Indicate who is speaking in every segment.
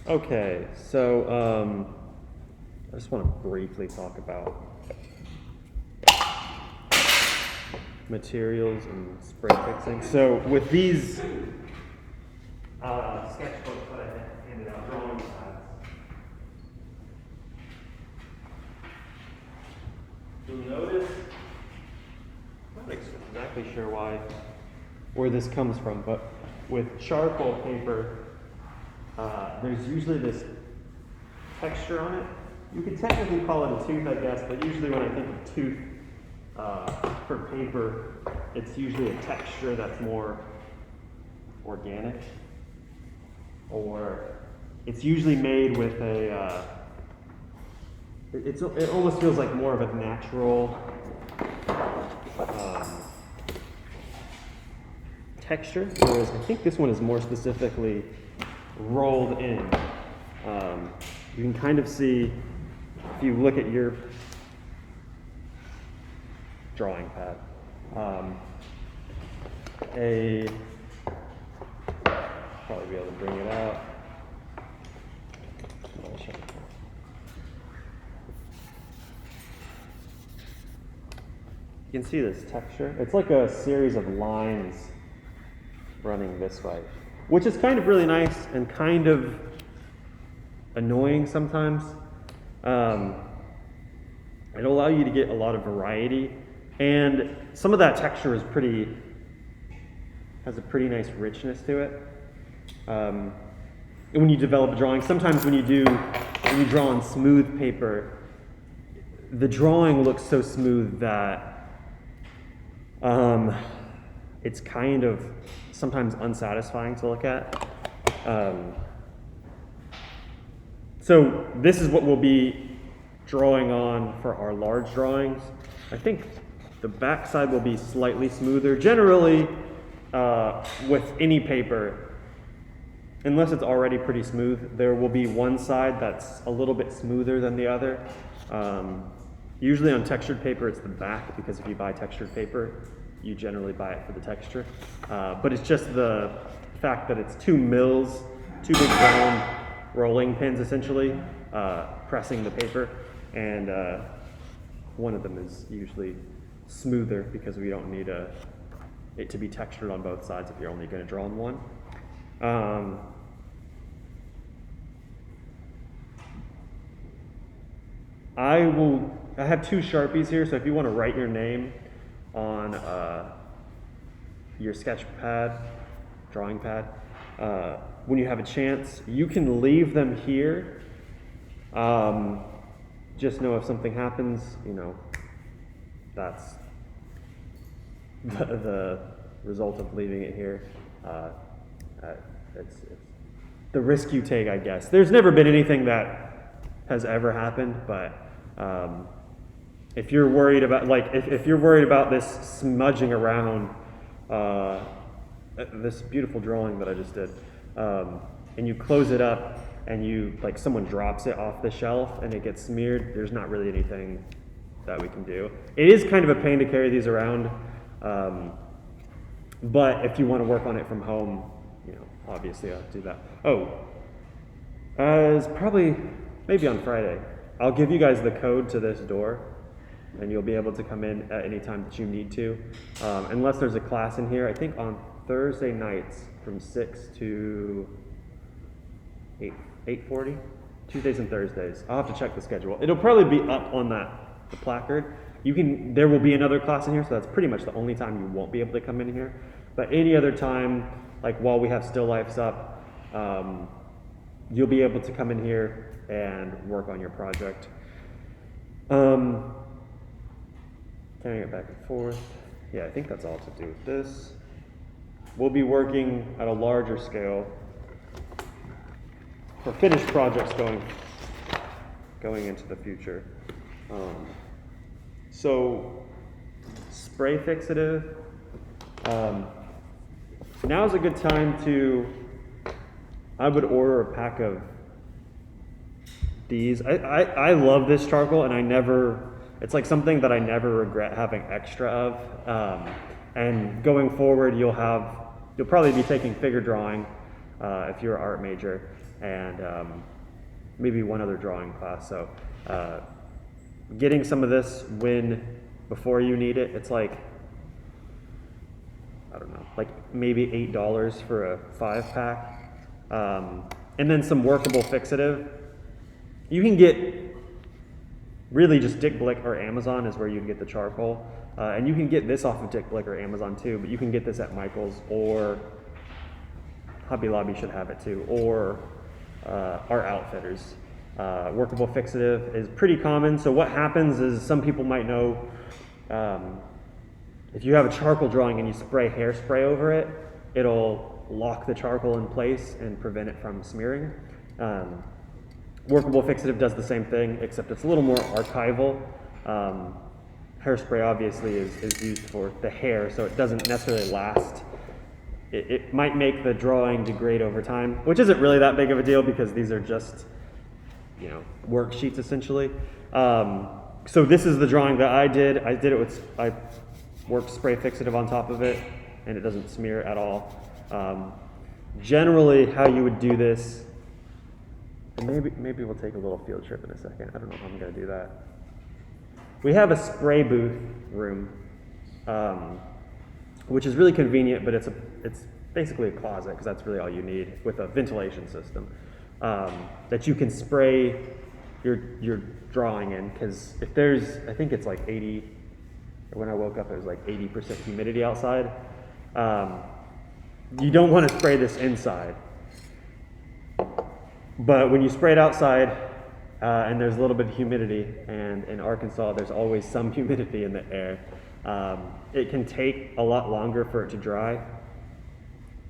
Speaker 1: Okay, so I just want to briefly talk about materials and spray fixing. So with these sketchbooks that I handed out, drawing pads, you'll notice, I'm not exactly sure where this comes from, but with charcoal paper, there's usually this texture on it. You could technically call it a tooth, I guess, but usually when I think of tooth for paper, it's usually a texture that's more organic, or it's usually made with it almost feels like more of a natural texture, whereas I think this one is more specifically rolled in. You can kind of see, if you look at your drawing pad, probably be able to bring it out. You can see this texture. It's like a series of lines running this way, which is kind of really nice and kind of annoying sometimes. It'll allow you to get a lot of variety, and some of that texture is has a pretty nice richness to it. And when you develop a drawing, sometimes when you draw on smooth paper, the drawing looks so smooth that it's kind of sometimes unsatisfying to look at. So this is what we'll be drawing on for our large drawings. I think the back side will be slightly smoother. Generally, with any paper, unless it's already pretty smooth, there will be one side that's a little bit smoother than the other. Usually on textured paper, it's the back, because if you buy textured paper, you generally buy it for the texture. But it's just the fact that it's two mills, two big round rolling pins essentially, pressing the paper, and one of them is usually smoother because we don't need it to be textured on both sides if you're only going to draw on one. I have two Sharpies here, so if you want to write your name on your sketch pad, drawing pad, when you have a chance, you can leave them here. Just know if something happens, that's the result of leaving it here. It's the risk you take, I guess. There's never been anything that has ever happened, but if you're worried about, if you're worried about this smudging around this beautiful drawing that I just did, and you close it up and someone drops it off the shelf and it gets smeared, there's not really anything that we can do. It is kind of a pain to carry these around, but if you want to work on it from home, obviously I'll do that. As probably maybe on Friday, I'll give you guys the code to this door, and you'll be able to come in at any time that you need to, unless there's a class in here. I think on Thursday nights from 6 to 8:40, Tuesdays and Thursdays. I'll have to check the schedule. It'll probably be up on the placard. There will be another class in here, so that's pretty much the only time you won't be able to come in here. But any other time, like while we have still lifes up, you'll be able to come in here and work on your project. Carrying it back and forth. Yeah, I think that's all to do with this. We'll be working at a larger scale for finished projects going into the future. So spray fixative. Now's a good time I would order a pack of these. I love this charcoal, and it's like something that I never regret having extra of. And going forward, you'll probably be taking figure drawing if you're an art major, and maybe one other drawing class. So getting some of this before you need it, it's like, I don't know, like maybe $8 for a 5-pack. And then some workable fixative. You can get really just Dick Blick or Amazon is where you can get the charcoal. And you can get this off of Dick Blick or Amazon too, but you can get this at Michael's, or Hobby Lobby should have it too, or Art Outfitters. Workable fixative is pretty common. So what happens is, some people might know, if you have a charcoal drawing and you spray hairspray over it, it'll lock the charcoal in place and prevent it from smearing. Workable fixative does the same thing, except it's a little more archival. Hairspray obviously is used for the hair, so it doesn't necessarily last. It might make the drawing degrade over time, which isn't really that big of a deal because these are just, worksheets essentially. So this is the drawing that I did. I worked spray fixative on top of it, and it doesn't smear at all. Generally, how you would do this, and maybe we'll take a little field trip in a second. I don't know how I'm going to do that. We have a spray booth room, which is really convenient, but it's basically a closet, because that's really all you need, with a ventilation system that you can spray your drawing in. Because if there's, I think it's like 80, when I woke up it was like 80% humidity outside. You don't want to spray this inside, but when you spray it outside, and there's a little bit of humidity, and in Arkansas there's always some humidity in the air, it can take a lot longer for it to dry,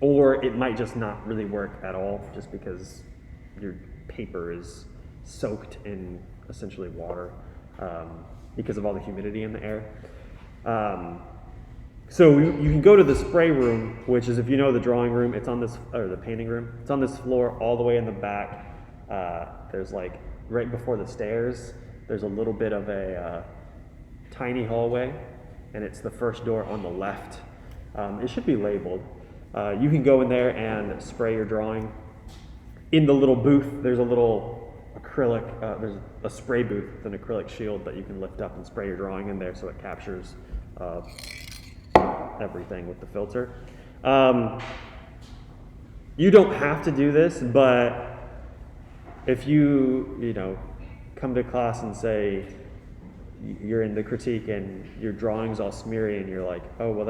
Speaker 1: or it might just not really work at all, just because your paper is soaked in essentially water, because of all the humidity in the air. So you can go to the spray room, which is, if you know the drawing room, it's on this, or the painting room, it's on this floor all the way in the back. There's like, right before the stairs, there's a little bit of a tiny hallway, and it's the first door on the left. It should be labeled. You can go in there and spray your drawing. In the little booth, there's a little acrylic, there's a spray booth with an acrylic shield that you can lift up and spray your drawing in there, so it captures everything with the filter. You don't have to do this, but if you come to class and say you're in the critique and your drawing's all smeary, and you're like, oh, well,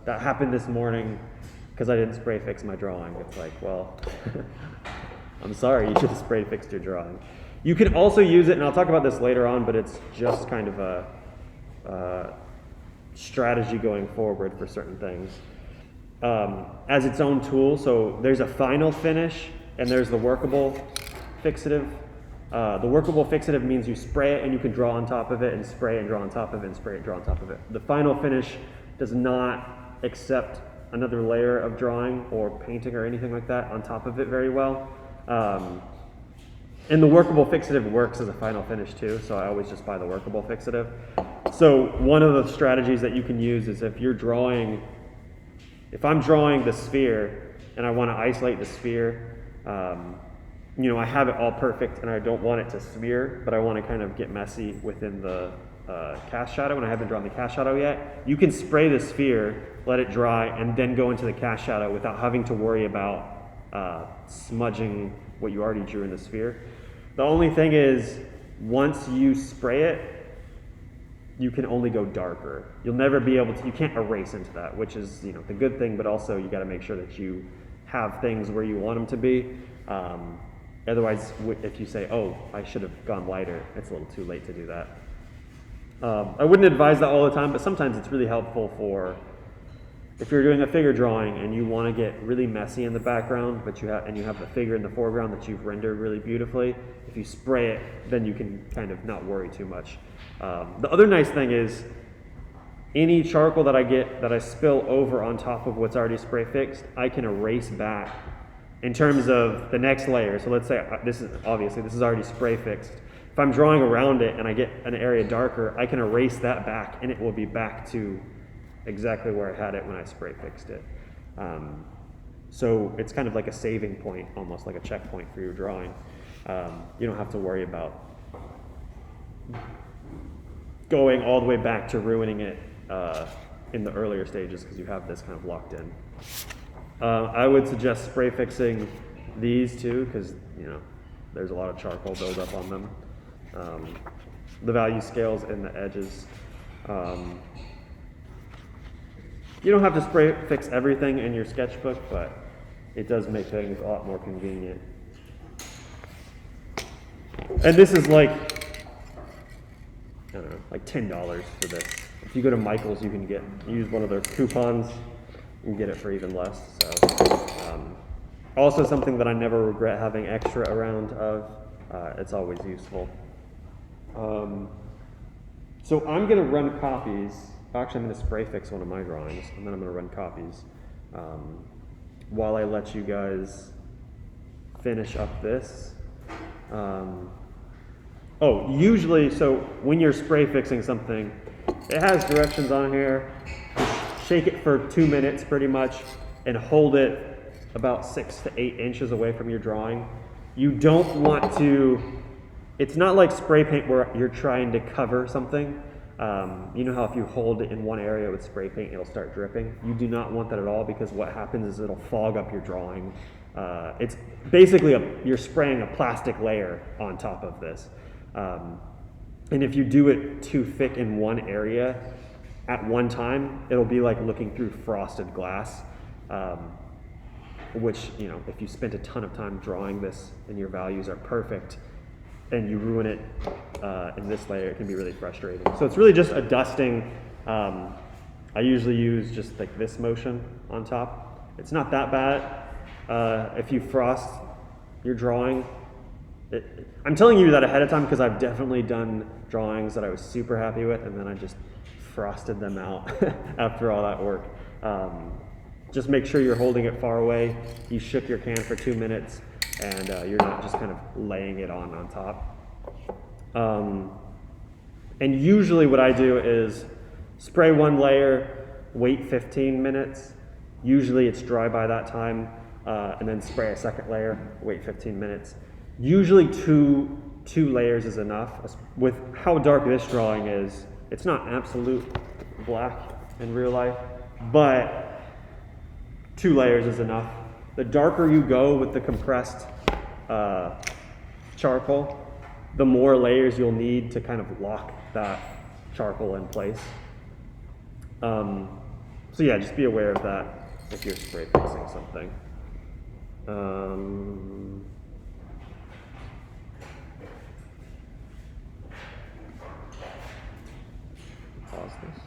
Speaker 1: that happened this morning because I didn't spray fix my drawing. It's like, well, I'm sorry, you should have spray fixed your drawing. You can also use it, and I'll talk about this later on, but it's just kind of a strategy going forward for certain things, as its own tool. So there's a final finish, and there's the workable fixative. The workable fixative means you spray it and you can draw on top of it, and spray and draw on top of it, and spray and draw on top of it. The final finish does not accept another layer of drawing or painting or anything like that on top of it very well. And the workable fixative works as a final finish too, so I always just buy the workable fixative. So one of the strategies that you can use is, if I'm drawing the sphere and I want to isolate the sphere, I have it all perfect and I don't want it to smear, but I want to kind of get messy within the cast shadow, and I haven't drawn the cast shadow yet. You can spray the sphere, let it dry, and then go into the cast shadow without having to worry about smudging what you already drew in the sphere. The only thing is, once you spray it, you can only go darker. You'll never be able to, you can't erase into that, which is the good thing, but also you got to make sure that you have things where you want them to be. Otherwise, if you say, oh, I should have gone lighter, it's a little too late to do that. I wouldn't advise that all the time, but sometimes it's really helpful for, if you're doing a figure drawing and you want to get really messy in the background, but you have the figure in the foreground that you've rendered really beautifully. If you spray it, then you can kind of not worry too much. The other nice thing is, any charcoal that I get that I spill over on top of what's already spray fixed, I can erase back in terms of the next layer. So let's say this is already spray fixed. If I'm drawing around it and I get an area darker, I can erase that back and it will be back to exactly where I had it when I spray fixed it. So it's kind of like a saving point, almost like a checkpoint for your drawing. You don't have to worry about going all the way back to ruining it in the earlier stages because you have this kind of locked in. I would suggest spray fixing these two because there's a lot of charcoal buildup on them. The value scales in the edges. You don't have to spray fix everything in your sketchbook, but it does make things a lot more convenient. And this is like, I don't know, like $10 for this. If you go to Michael's, you can use one of their coupons and get it for even less. So, also something that I never regret having extra around of. It's always useful. So I'm going to run copies. Actually, I'm going to spray fix one of my drawings, and then I'm going to run copies while I let you guys finish up this. Usually, so when you're spray fixing something, it has directions on here. Just shake it for 2 minutes pretty much and hold it about 6 to 8 inches away from your drawing. You don't want to, it's not like spray paint where you're trying to cover something. You know how if you hold it in one area with spray paint, it'll start dripping? You do not want that at all because what happens is it'll fog up your drawing. It's basically you're spraying a plastic layer on top of this. And if you do it too thick in one area at one time, it'll be like looking through frosted glass, which, if you spent a ton of time drawing this and your values are perfect and you ruin it in this layer, it can be really frustrating. So it's really just a dusting. I usually use just like this motion on top. It's not that bad. If you frost your drawing, I'm telling you that ahead of time because I've definitely done drawings that I was super happy with and then I just frosted them out after all that work. Just make sure you're holding it far away. You shook your can for 2 minutes and you're not just kind of laying it on top. And usually what I do is spray one layer, wait 15 minutes. Usually it's dry by that time, and then spray a second layer, wait 15 minutes. Usually two layers is enough. With how dark this drawing is, it's not absolute black in real life, but 2 layers is enough. The darker you go with the compressed charcoal, the more layers you'll need to kind of lock that charcoal in place. So yeah, just be aware of that if you're spray fixing something. Pause this.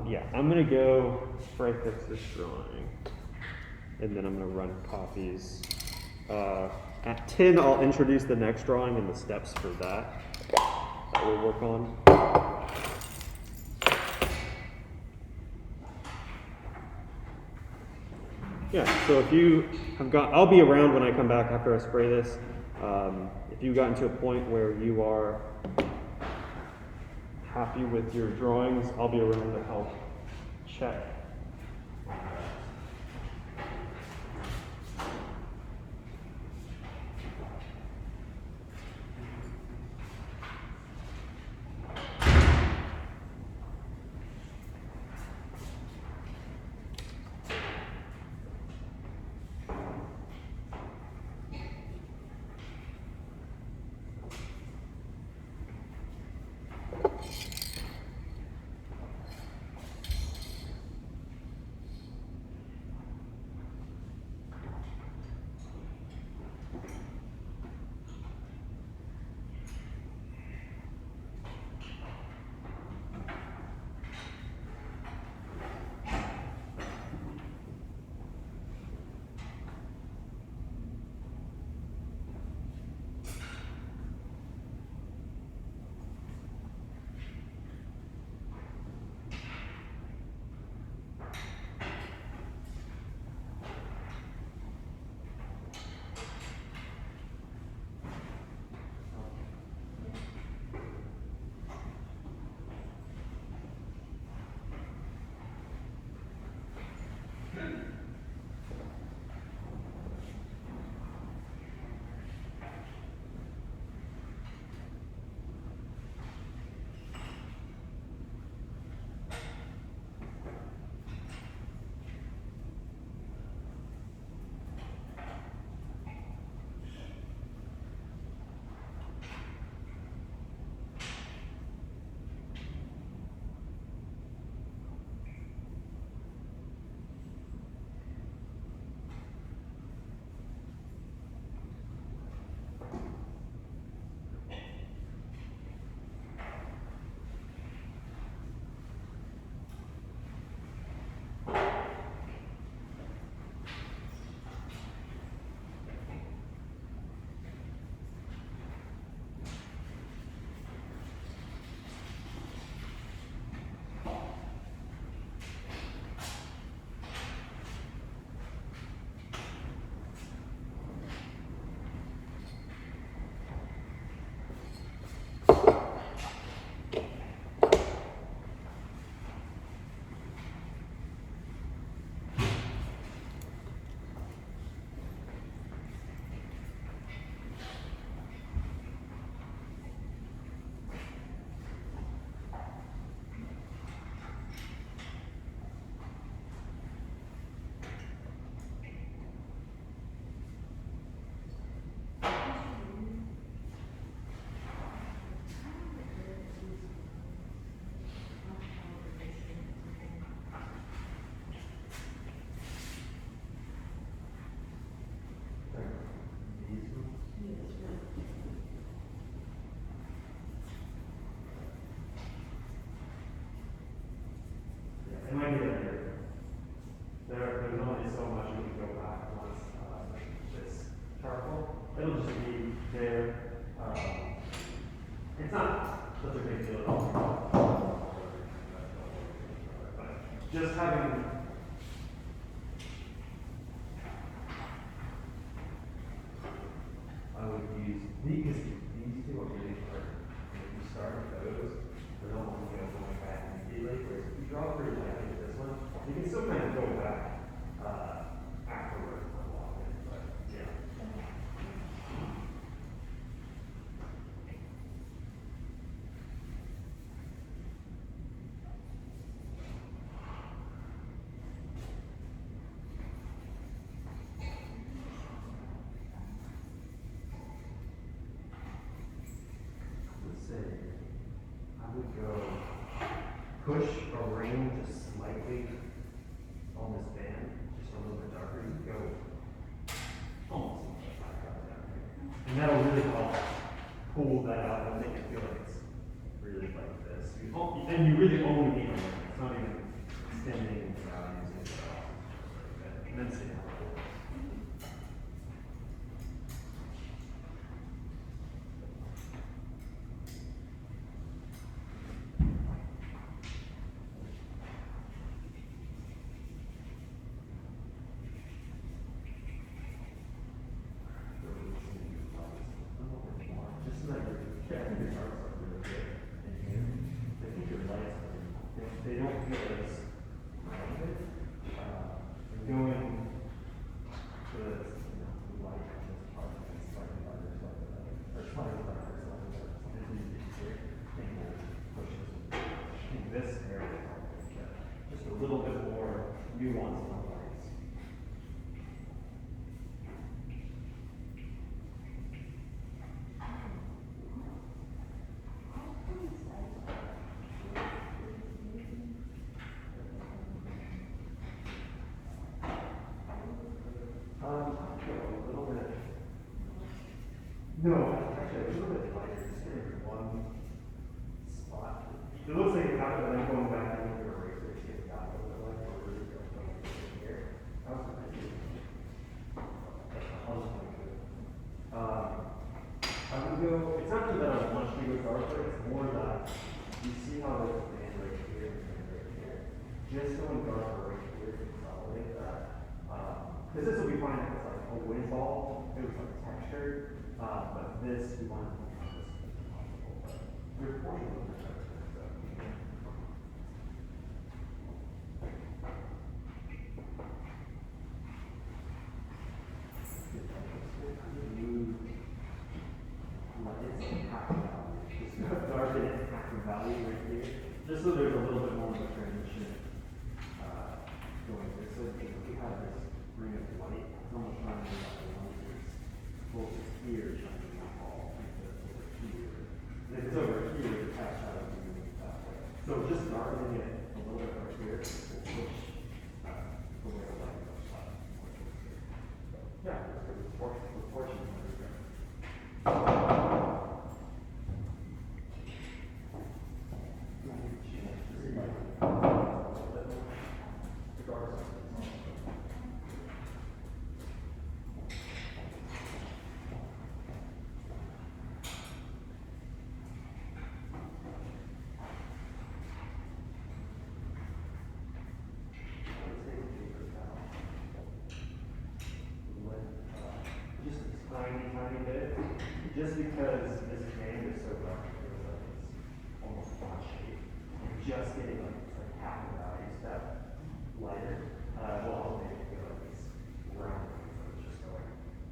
Speaker 1: Yeah, I'm gonna go spray fix this drawing, and then I'm gonna run copies. At 10, I'll introduce the next drawing and the steps for that we'll work on. Yeah, so if you have I'll be around when I come back after I spray this. If you've gotten to a point where you are happy with your drawings, I'll be around to help check. It's not such a big deal at all. But just having
Speaker 2: I would use these two are really important. If you start with those, they're not only going back immediately, whereas if you draw pretty lightly with this one, you can still kind of go back afterwards and unlock it. But yeah. Let's say I would go push a ring just slightly on this band, just a little bit darker. You could go almost down here. And that'll really help pull that out and make it feel like it's really like this. And you really only need a ring. It's not even extending values into it all. And then see how it works. Just so that I think your charts are really good. And I think your lights they don't feel as rounded. And going to this, light on this part and slightly lighter, or slightly darker, slightly darker. Something you can see. I think we'll push this. I think this area is just a little bit more nuance on the lights. A little bit. No, actually, a little bit lighter, just in one spot. It looks like it's not, but then going back and looking at eraser, it's getting down a little bit like we're really going here. That was pretty good. I'll just make it. I would go, it's not just that I want to go darker, it's more that you see how there's a band right here and right here. Just going darker right here to consolidate that. Because this will be fine if it's like a wind ball, it was like textured, but this we want to be as possible. But we're fortunate with the texture, so. Just darken it half the value right here, just so there's a little bit more of a transition going there. So if we have this ring of white, it's almost trying to be like the one that's closest here, trying to be all because it's over here. And if it's over here, it's attached out of the that way. So just darkening it a little bit right here will push the way the light goes up. Yeah, it's proportionate. Just a tiny bit, just because this band is so dark, it feels like it's almost flat shape. And just getting like half the value step lighter will help make it feel like it's round instead of just going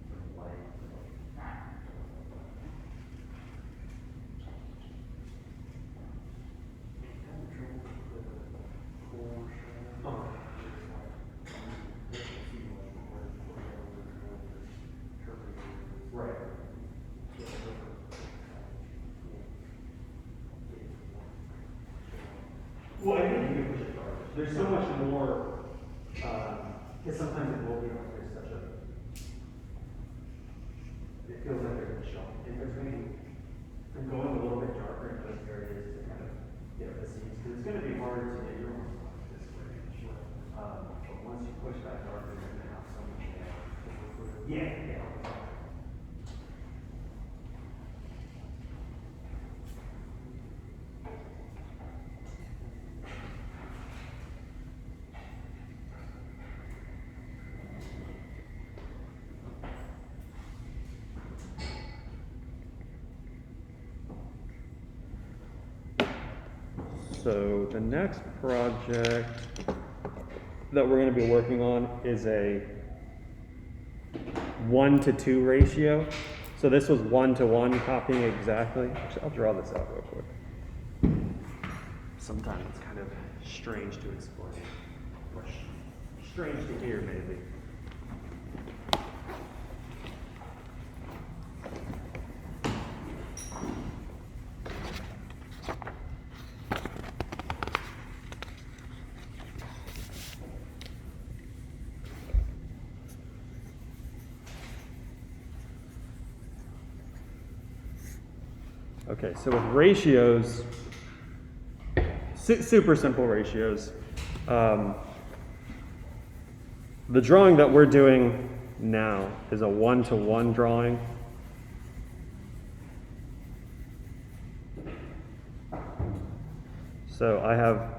Speaker 2: from light to like right. Well, I think you can push it farther. There's so much more, because sometimes it will be like there's such a, it feels like there's a shelf in between. And going a little bit darker in those areas to kind of get the seams, because it's going to be harder to get your own this way. Sure. But once you push that darker, you're going to have so much more. Yeah.
Speaker 1: So the next project that we're going to be working on is a 1-to-2 ratio. So this was 1-to-1 copying exactly. Actually, I'll draw this out real quick. Sometimes it's kind of strange to explain, or strange to hear maybe. Okay, so with ratios, super simple ratios, the drawing that we're doing now is a 1-to-1 drawing. So I have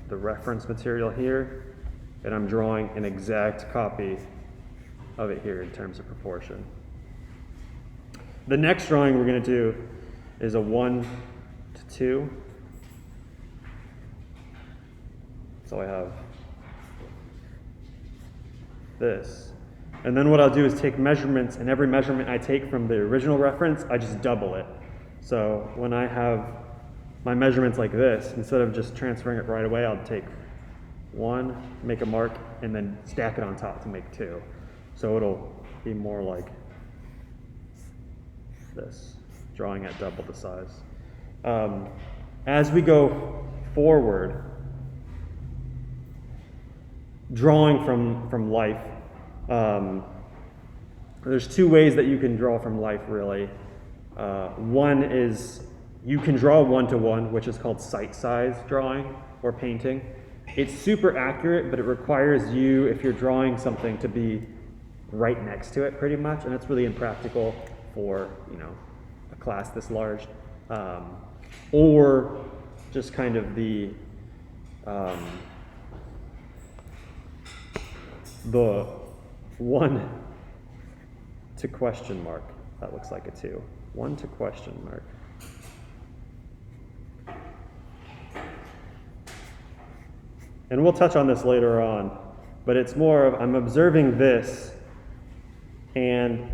Speaker 1: the reference material here, and I'm drawing an exact copy of it here in terms of proportion. The next drawing we're going to do is a 1-to-2. So I have this. And then what I'll do is take measurements, and every measurement I take from the original reference, I just double it. So when I have my measurements like this, instead of just transferring it right away, I'll take 1, make a mark, and then stack it on top to make 2. So it'll be more like this, drawing at double the size. As we go forward, drawing from life, there's 2 ways that you can draw from life, really. One is you can draw 1-to-1, which is called sight size drawing or painting. It's super accurate, but it requires you, if you're drawing something, to be right next to it pretty much, and it's really impractical for, a class this large. Or just kind of the 1 to question mark. That looks like a 2. 1 to question mark. And we'll touch on this later on, but it's more of I'm observing this, and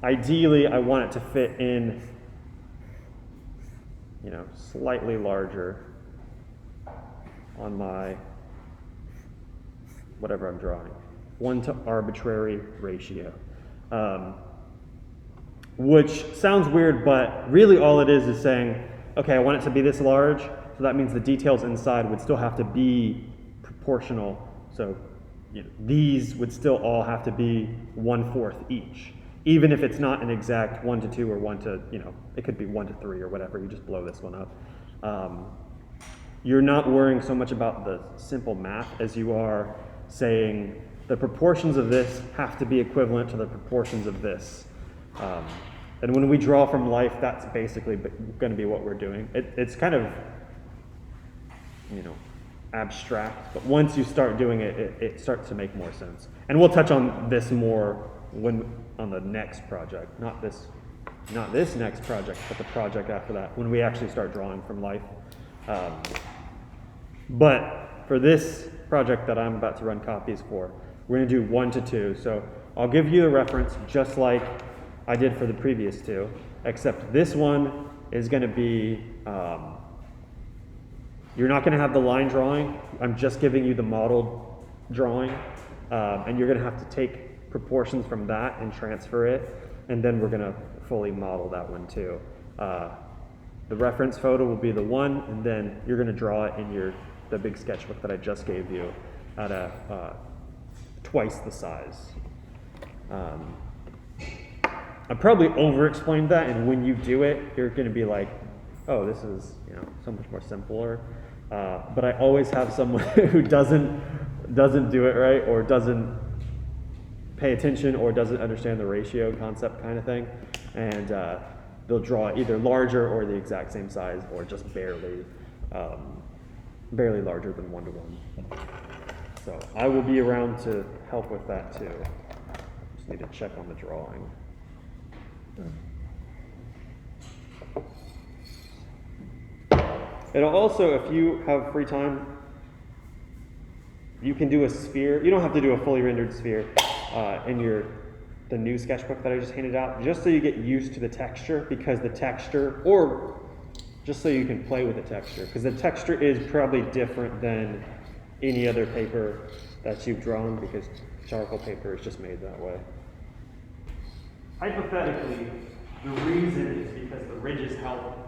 Speaker 1: ideally I want it to fit in, slightly larger on my whatever I'm drawing. 1 to arbitrary ratio. Which sounds weird, but really all it is saying, okay, I want it to be this large, so that means the details inside would still have to be proportional. So these would still all have to be 1/4 each. Even if it's not an exact 1-to-2 or 1 to, it could be 1-to-3 or whatever, you just blow this one up. You're not worrying so much about the simple math as you are saying the proportions of this have to be equivalent to the proportions of this. And when we draw from life, that's basically going to be what we're doing. It's kind of, abstract, but once you start doing it, it starts to make more sense. And we'll touch on this more on the next project, not this next project, but the project after that, when we actually start drawing from life. But for this project that I'm about to run copies for, we're going to do 1-to-2. So I'll give you the reference just like I did for the previous 2, except this one is going to be, you're not going to have the line drawing. I'm just giving you the modeled drawing, and you're going to have to take proportions from that and transfer it, and then we're going to fully model that one too. The reference photo will be the one, and then you're going to draw it in the big sketchbook that I just gave you at twice the size. I probably over-explained that, and when you do it, you're going to be like, oh, this is so much more simpler. But I always have someone who doesn't do it right, or doesn't pay attention, or doesn't understand the ratio concept kind of thing, and they'll draw either larger or the exact same size, or just barely larger than 1-to-1. So I will be around to help with that too. Just need to check on the drawing. It'll also, if you have free time, you can do a sphere. You don't have to do a fully rendered sphere in the new sketchbook that I just handed out, just so you get used to the texture, because the texture, or just so you can play with the texture, because the texture is probably different than any other paper that you've drawn, because charcoal paper is just made that way. Hypothetically, the reason is because the ridges help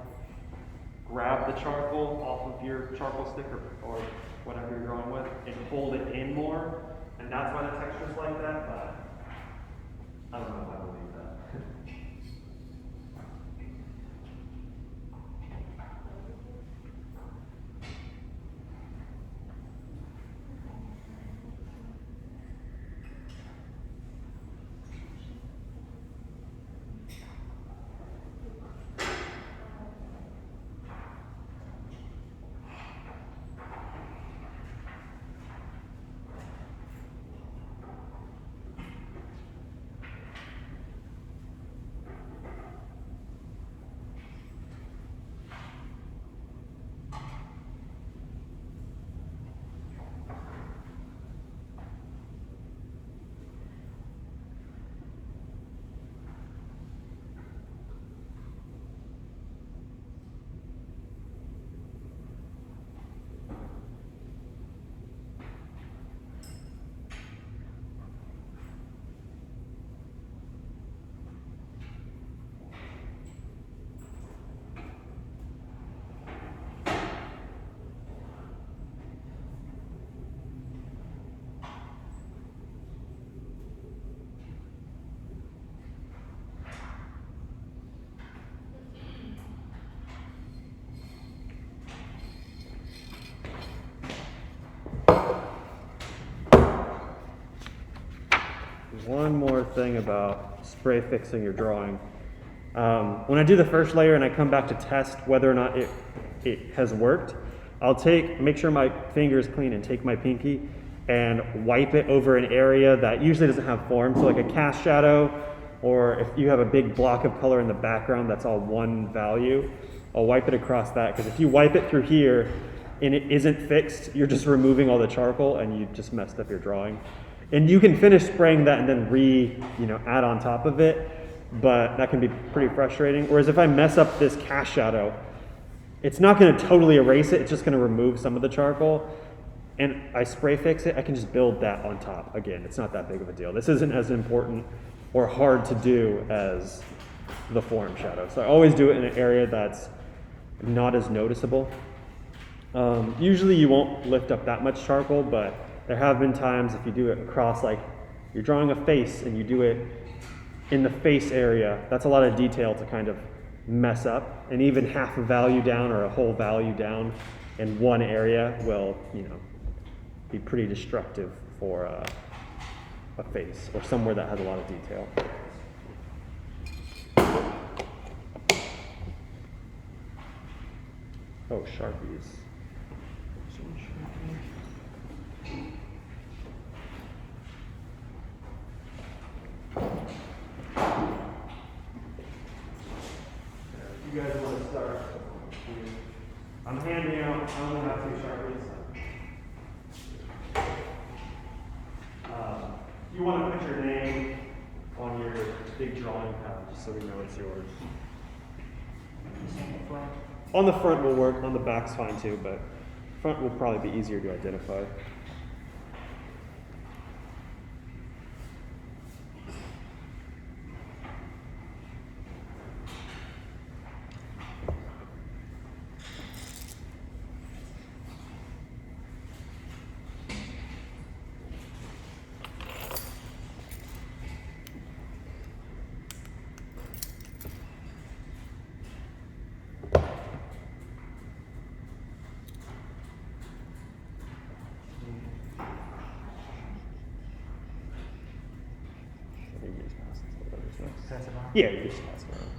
Speaker 1: grab the charcoal off of your charcoal stick or whatever you're drawing with and hold it in more, and that's why the texture's like that, but I don't know if I believe that. One more thing about spray fixing your drawing. When I do the first layer and I come back to test whether or not it has worked, I'll make sure my finger is clean and take my pinky and wipe it over an area that usually doesn't have form, so like a cast shadow, or if you have a big block of color in the background that's all one value, I'll wipe it across that, because if you wipe it through here and it isn't fixed, you're just removing all the charcoal and you just messed up your drawing. And you can finish spraying that and then add on top of it, but that can be pretty frustrating. Whereas if I mess up this cast shadow, it's not going to totally erase it, it's just going to remove some of the charcoal. And I spray fix it, I can just build that on top. Again, it's not that big of a deal. This isn't as important or hard to do as the form shadow. So I always do it in an area that's not as noticeable. Usually you won't lift up that much charcoal, but there have been times if you do it across, like you're drawing a face and you do it in the face area, that's a lot of detail to kind of mess up. And even half a value down or a whole value down in one area will, be pretty destructive for a face or somewhere that has a lot of detail. Oh, Sharpies. You guys want to start? I'm handing out, I only have 2 Sharpies. You want to put your name on your big drawing pad just so we know it's yours. On the front will work, on the back's fine too, but front will probably be easier to identify.
Speaker 2: Pass it on.
Speaker 1: Yeah, you just pass it around.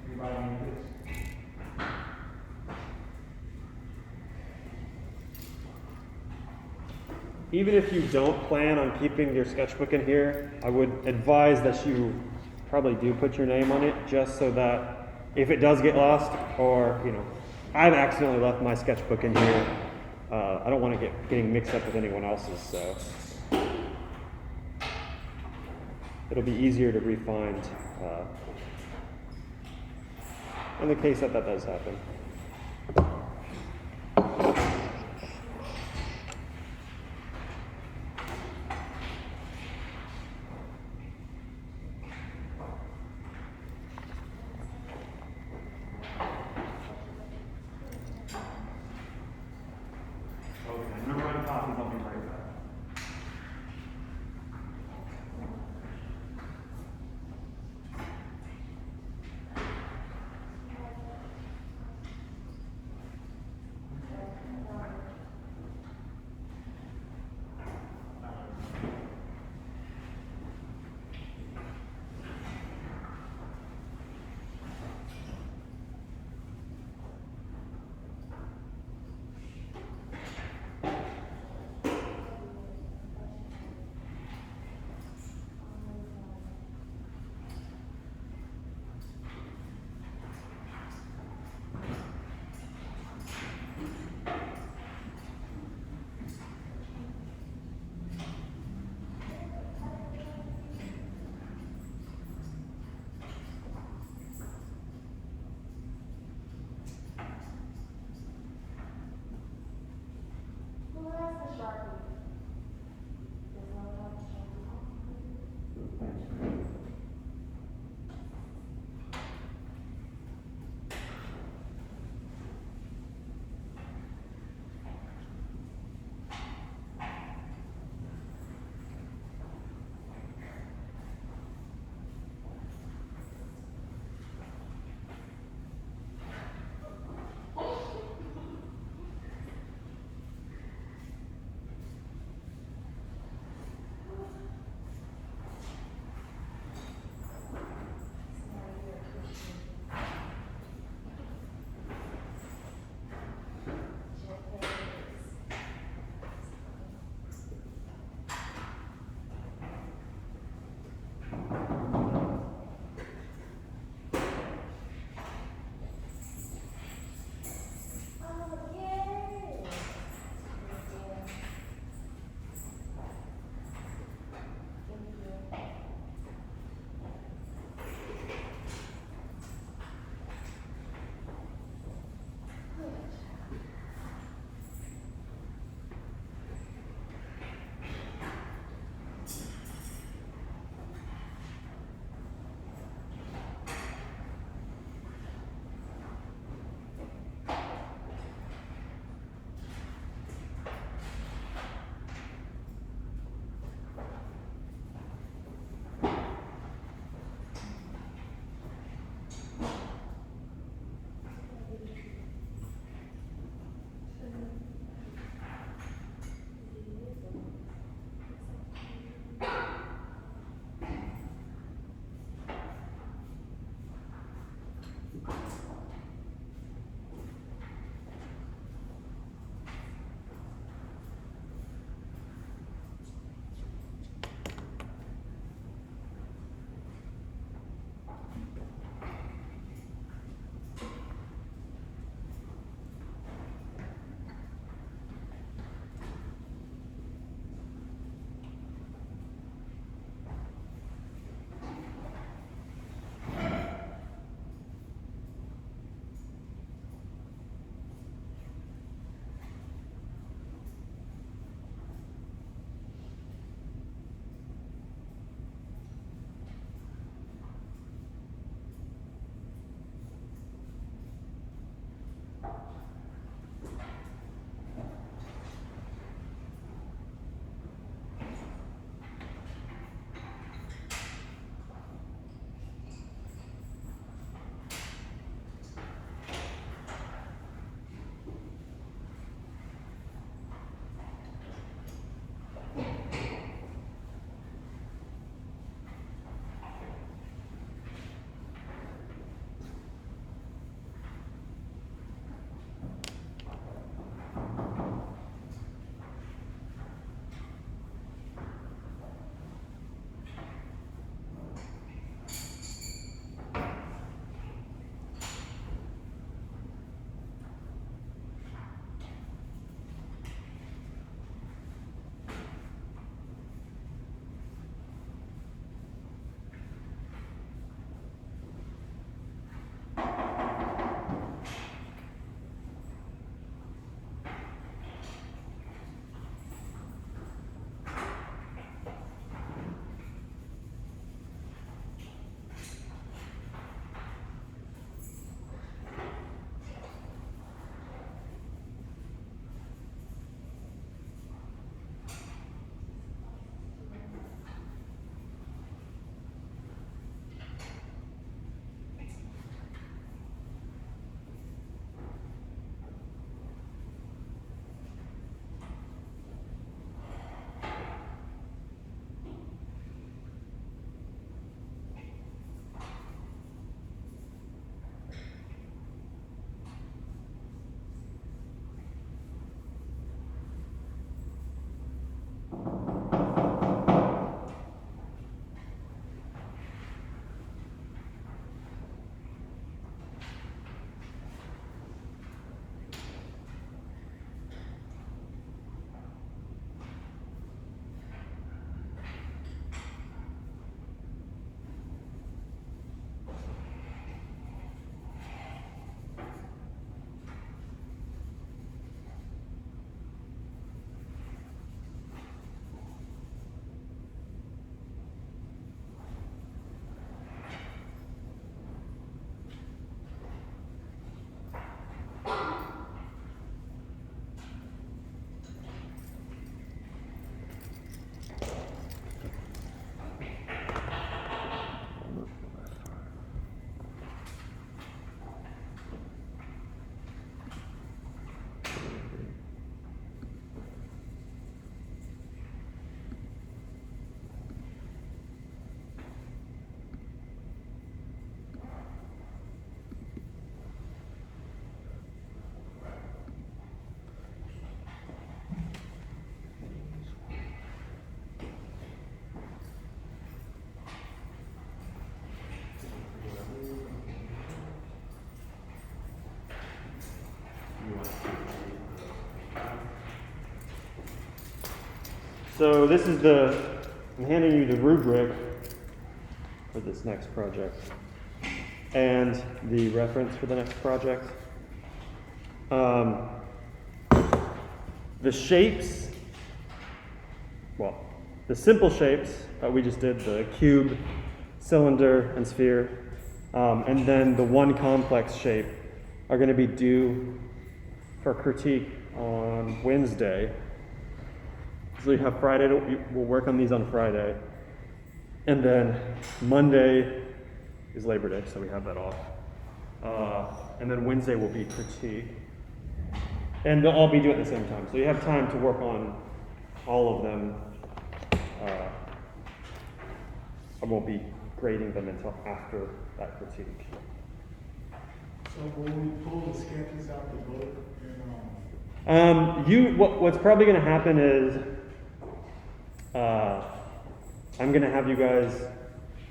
Speaker 2: Anybody need this?
Speaker 1: Even if you don't plan on keeping your sketchbook in here, I would advise that you probably do put your name on it, just so that if it does get lost, or I've accidentally left my sketchbook in here, I don't want to getting mixed up with anyone else's, so it'll be easier to re-find in the case that does happen.
Speaker 2: Okay, I'm gonna run copies, I'll be right back. You want to
Speaker 1: So this is I'm handing you the rubric for this next project and the reference for the next project. The shapes, well, the simple shapes that we just did, the cube, cylinder, and sphere, and then the one complex shape are going to be due for critique on Wednesday. So you have Friday, we'll work on these on Friday. And then Monday is Labor Day, so we have that off. And then Wednesday will be critique. And they'll all be due at the same time. So you have time to work on all of them. I won't be grading them until after that critique.
Speaker 3: So when we pull the sketches out the book and
Speaker 1: What's probably going to happen is I'm going to have you guys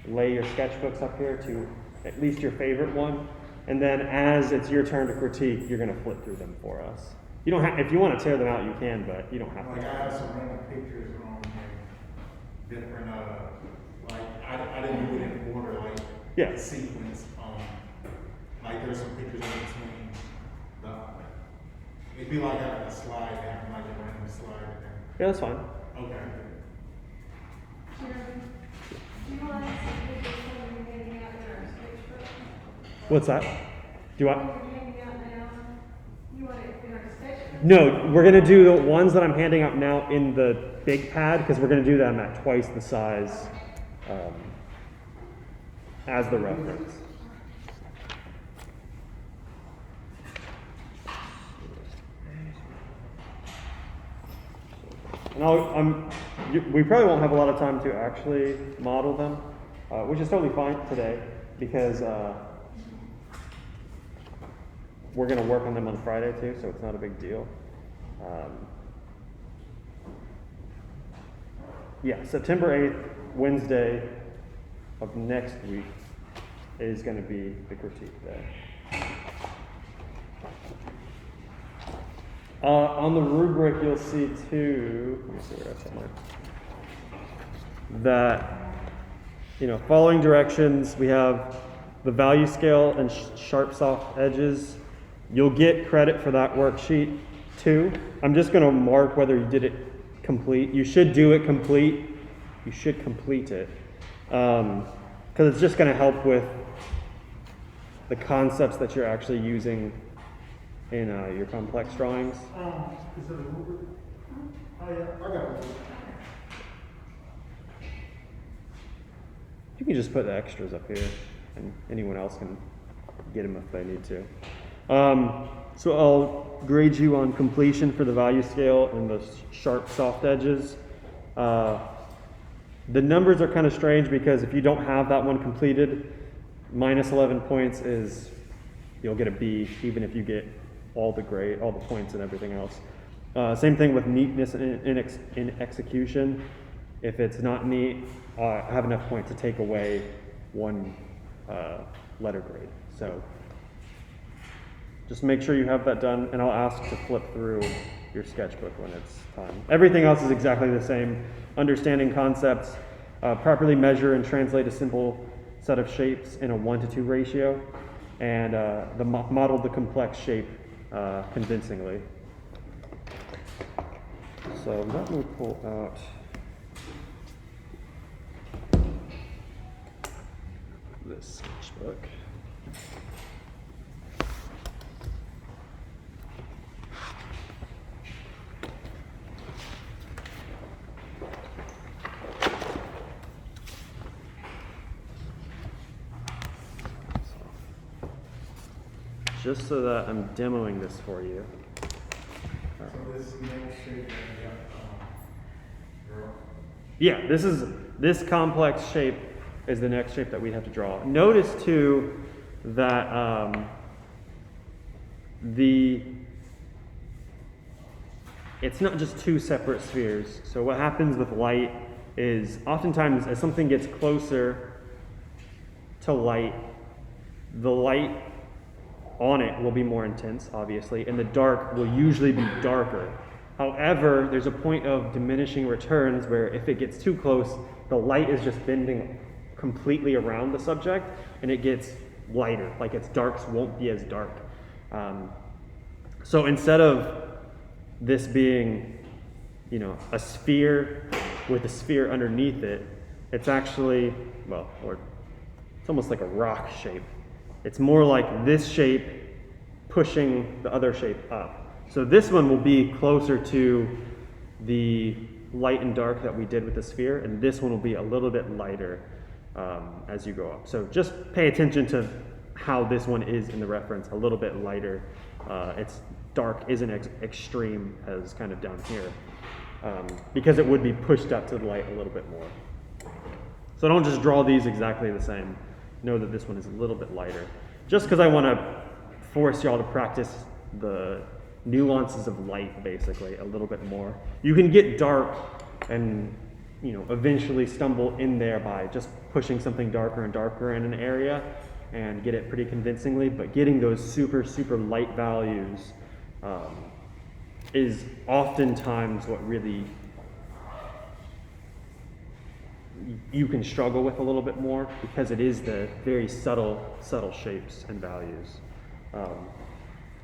Speaker 1: lay your sketchbooks up here to at least your favorite one, and then as it's your turn to critique, you're going to flip through them for us. You don't have, if you want to tear them out, you can, but you don't have
Speaker 3: like
Speaker 1: to.
Speaker 3: I have some random pictures on like different like I didn't do it in order, like
Speaker 1: Yeah.
Speaker 3: sequence. Like there's some pictures in between. It'd be like having a slide down, like a random slide in there.
Speaker 1: Yeah, that's fine.
Speaker 3: Okay.
Speaker 4: Chairman, do you want us to do this when you're handing out in our sketchbook?
Speaker 1: What's that? Do I?
Speaker 4: When you're handing out now, you want it in our sketchbook?
Speaker 1: No, we're going to do the ones that I'm handing out now in the big pad because we're going to do them at twice the size as the reference. And we probably won't have a lot of time to actually model them, which is totally fine today because we're going to work on them on Friday too, so it's not a big deal. Yeah, September 8th, Wednesday of next week is going to be the critique day. On the rubric, you'll see too, let me see where I set mine, that, following directions, we have the value scale and sharp soft edges. You'll get credit for that worksheet too. I'm just going to mark whether you did it complete. You should do it complete. You should complete it. Because it's just going to help with the concepts that you're actually using in your complex drawings.
Speaker 3: Is it a rubric? Oh yeah, I got it.
Speaker 1: You can just put the extras up here, and anyone else can get them if they need to. So I'll grade you on completion for the value scale and the sharp soft edges. The numbers are kind of strange because if you don't have that one completed, minus 11 points is you'll get a B, even if you get all the points and everything else. Same thing with neatness in execution. If it's not neat, I have enough points to take away one letter grade. So just make sure you have that done, and I'll ask to flip through your sketchbook when it's time. Everything else is exactly the same. Understanding concepts, properly measure and translate a simple set of shapes in a 1-to-2 ratio, and model the complex shape convincingly. So let me pull out this sketchbook. Just so that I'm demoing this for you.
Speaker 3: So this is the next shape that we got, girl.
Speaker 1: Yeah, this complex shape is the next shape that we have to draw. Notice too that it's not just two separate spheres. So what happens with light is oftentimes as something gets closer to light, the light on it will be more intense, obviously, and the dark will usually be darker. However, there's a point of diminishing returns where if it gets too close, the light is just bending completely around the subject and it gets lighter, like its darks won't be as dark. So instead of this being, you know, a sphere with a sphere underneath it, it's actually, well, or it's almost like a rock shape. It's more like this shape pushing the other shape up. So this one will be closer to the light and dark that we did with the sphere, and this one will be a little bit lighter as you go up. So just pay attention to how this one is in the reference, a little bit lighter. Its dark isn't extreme as kind of down here, because it would be pushed up to the light a little bit more. So don't just draw these exactly the same. Know that this one is a little bit lighter. Just because I want to force y'all to practice the nuances of light, basically, a little bit more. You can get dark and, you know, eventually stumble in there by just pushing something darker and darker in an area and get it pretty convincingly, but getting those super, super light values is oftentimes what really you can struggle with a little bit more, because it is the very subtle shapes and values.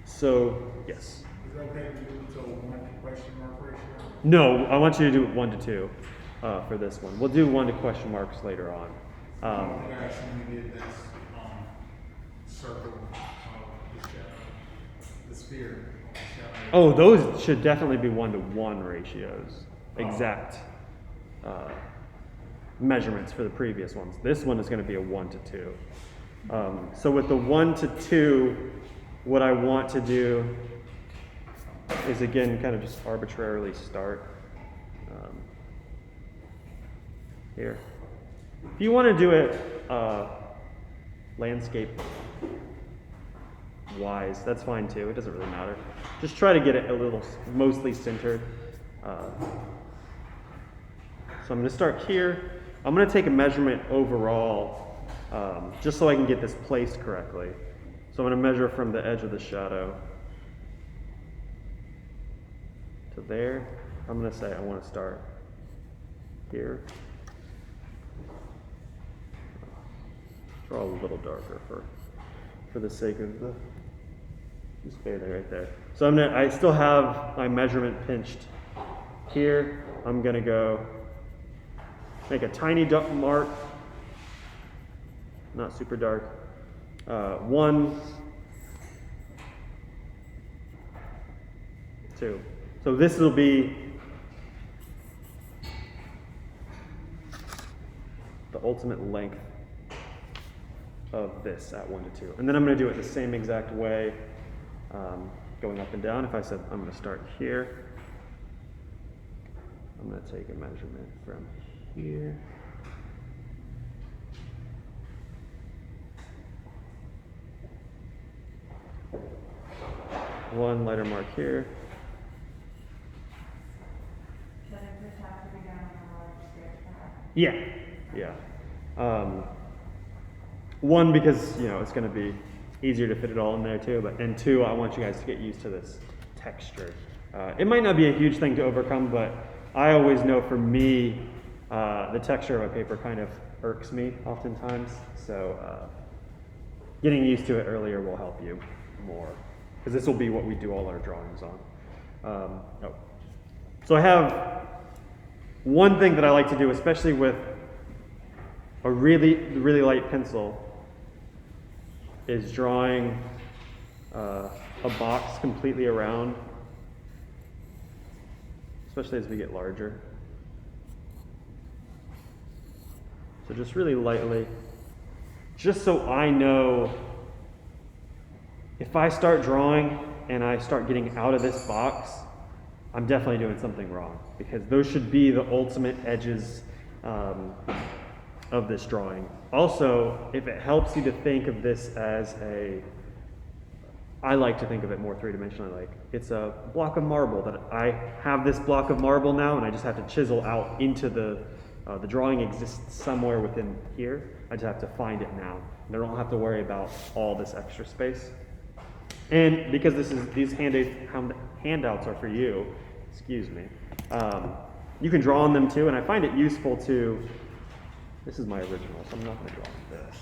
Speaker 1: So, yes.
Speaker 3: Is it okay to do it to a 1 to question mark ratio?
Speaker 1: No, I want you to do it 1 to 2 for this one. We'll do 1 to question marks later on.
Speaker 3: I actually did this circle of the shadow, the sphere. Shadow.
Speaker 1: Oh, those should definitely be 1 to 1 ratios. Exact measurements for the previous ones. This one is going to be a 1 to 2. So with the 1 to 2, what I want to do is, again, kind of just arbitrarily start here. If you want to do it landscape wise, that's fine too. It doesn't really matter. Just try to get it a little mostly centered. So I'm going to start here. I'm going to take a measurement overall, just so I can get this placed correctly. So I'm going to measure from the edge of the shadow to there. I'm going to say I want to start here. Draw a little darker for the sake of the, just stay there right there. So I still have my measurement pinched here. I'm going to go make a tiny mark, not super dark. 1, 2. So this will be the ultimate length of this at 1 to 2. And then I'm going to do it the same exact way, going up and down. If I said I'm going to start here, I'm going to take a measurement from here. One lighter mark here.
Speaker 4: Should I just have to be down on a large sketch pad?
Speaker 1: Yeah. One, because, you know, it's going to be easier to fit it all in there too, and 2, I want you guys to get used to this texture. It might not be a huge thing to overcome, but I always know for me, the texture of a paper kind of irks me oftentimes, so getting used to it earlier will help you more, because this will be what we do all our drawings on. So I have one thing that I like to do, especially with a really light pencil, is drawing a box completely around, especially as we get larger. So just really lightly, just so I know if I start drawing and I start getting out of this box, I'm definitely doing something wrong, because those should be the ultimate edges of this drawing. Also, if it helps you to think of this as I like to think of it more three-dimensionally, like it's a block of marble, that I have this block of marble now and I just have to chisel out into the drawing exists somewhere within here. I just have to find it now. I don't have to worry about all this extra space. And because these handouts are for you, excuse me, you can draw on them too, and I find it useful to, this is my original, so I'm not going to draw on this.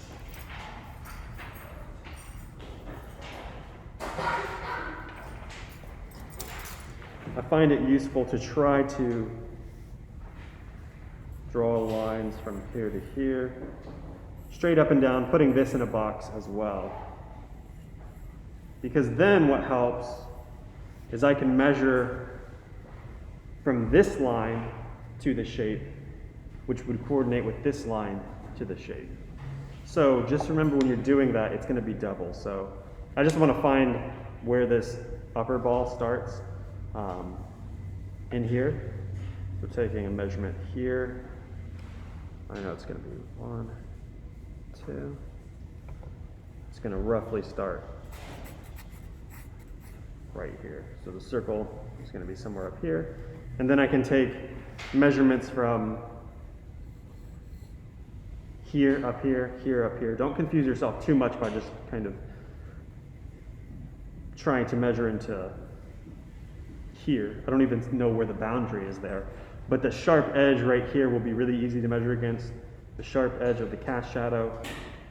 Speaker 1: I find it useful to try to draw lines from here to here, straight up and down, putting this in a box as well. Because then what helps is I can measure from this line to the shape, which would coordinate with this line to the shape. So just remember when you're doing that, it's going to be double. So I just want to find where this upper ball starts in here. So taking a measurement here, I know it's going to be 1, 2. It's going to roughly start right here. So the circle is going to be somewhere up here. And then I can take measurements from here, up here, here, up here. Don't confuse yourself too much by just kind of trying to measure into here. I don't even know where the boundary is there. But the sharp edge right here will be really easy to measure against, the sharp edge of the cast shadow.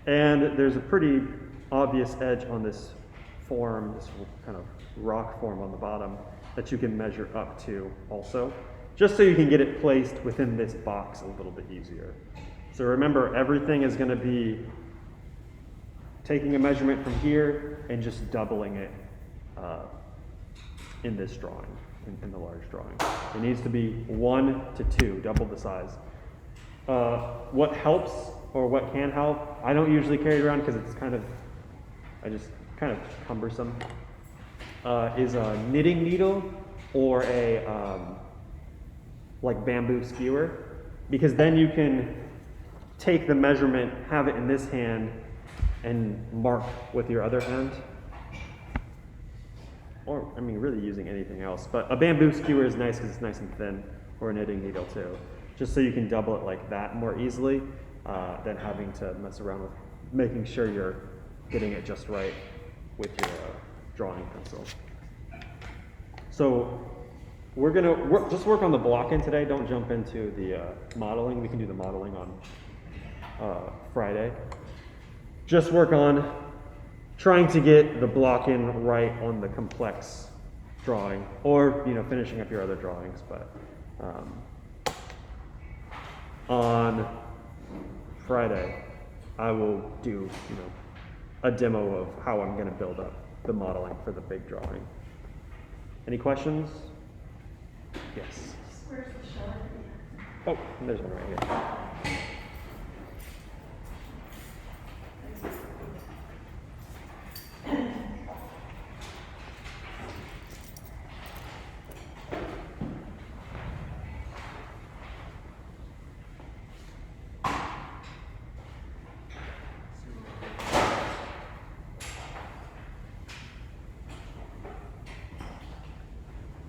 Speaker 1: And there's a pretty obvious edge on this form, this kind of rock form on the bottom that you can measure up to also, just so you can get it placed within this box a little bit easier. So remember, everything is going to be taking a measurement from here and just doubling it in this drawing, in the large drawing. It needs to be 1 to 2, double the size. What helps, or what can help, I don't usually carry it around because it's kind of cumbersome, is a knitting needle or a like bamboo skewer, because then you can take the measurement, have it in this hand, and mark with your other hand. Or, I mean, really using anything else. But a bamboo skewer is nice because it's nice and thin, or a knitting needle too. Just so you can double it like that more easily than having to mess around with making sure you're getting it just right with your drawing pencil. So we're gonna just work on the block-in today. Don't jump into the modeling. We can do the modeling on Friday. Just work on trying to get the block-in right on the complex drawing, or finishing up your other drawings. But on Friday, I will do a demo of how I'm going to build up the modeling for the big drawing. Any questions? Yes.
Speaker 4: Where's the shell?
Speaker 1: Oh, there's one right here.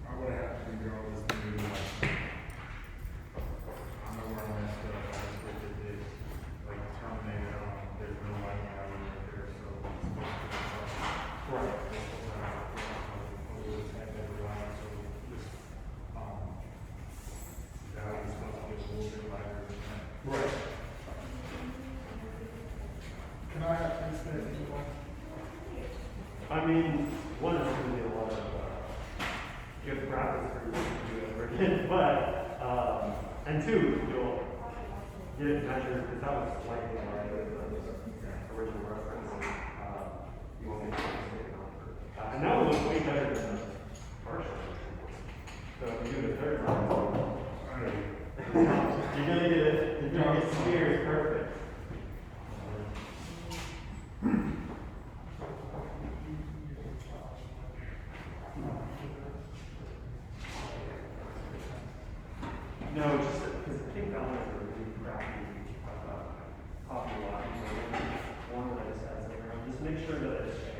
Speaker 3: I'm gonna have to figure out this thing, I know where I messed up, I just looked at this, like terminated on, there's no light alley right there, so. Right. We'll just have that line, so this, that was supposed to be a little bit lighter than that. Right. Can I have this thing?
Speaker 1: I mean, one is going to be a lot of good practice for you to do it over again, but and two, you'll get it measured because that was slightly larger than the original reference. You won't get it. And that will look way better than the partial. So if you do the third time, you're gonna get it. You're gonna get smeared perfect. No, just because I think that one is a really crappy copy lot. One that I just had sitting around. Just make sure that it's a